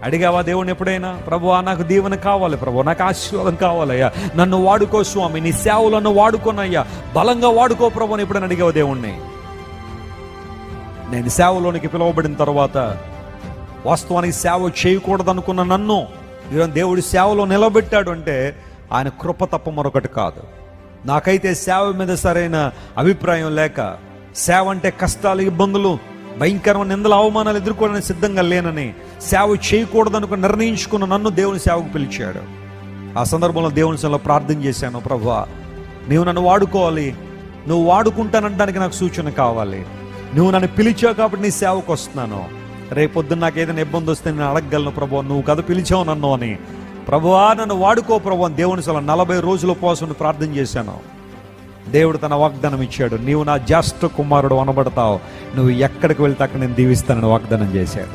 అడిగావా దేవుని ఎప్పుడైనా? ప్రభువా నాకు దీవెన కావాలి, ప్రభు నాకు ఆశీర్వాదం కావాలయ్యా, నన్ను వాడుకో స్వామి, నీ సేవలను వాడుకోనయ్యా, బలంగా వాడుకో ప్రభు అని ఎప్పుడైనా అడిగావా దేవుణ్ణి? నేను సేవలోనికి పిలువబడిన తర్వాత వాస్తవానికి సేవ చేయకూడదు అనుకున్న నన్ను ఈరోజు దేవుడి సేవలో నిలబెట్టాడు అంటే ఆయన కృప తప్ప మరొకటి కాదు. నాకైతే సేవ మీద సరైన అభిప్రాయం లేక, సేవ అంటే కష్టాలు, ఇబ్బందులు, భయంకరమైన నిందలు, అవమానాలు ఎదుర్కోవడానికి సిద్ధంగా లేనని, సేవ చేయకూడదు అనుకుని నిర్ణయించుకున్న నన్ను దేవుని సేవకు పిలిచాడు. ఆ సందర్భంలో దేవుని సేవలో ప్రార్థన చేశాను, ప్రభువా నీవు నన్ను వాడుకోవాలి, నువ్వు వాడుకుంటానంటానికి నాకు సూచన కావాలి, నువ్వు నన్ను పిలిచావు కాబట్టి నీ సేవకు వస్తున్నాను, రేపొద్దున నాకు ఏదైనా ఇబ్బంది వస్తే నేను అడగగలను ప్రభువా, నువ్వు కదా పిలిచావు నన్ను అని. ప్రభువా నన్ను వాడుకో ప్రభు అని దేవుని సేవలో 40 రోజుల కోసం ప్రార్థన చేశాను. దేవుడు తన వాగ్దానం ఇచ్చాడు, నీవు నా జ్యేష్ఠ కుమారుడు అనబడతావు, నువ్వు ఎక్కడికి వెళ్తే అక్కడ నేను దీవిస్తానని వాగ్దానం చేశాడు.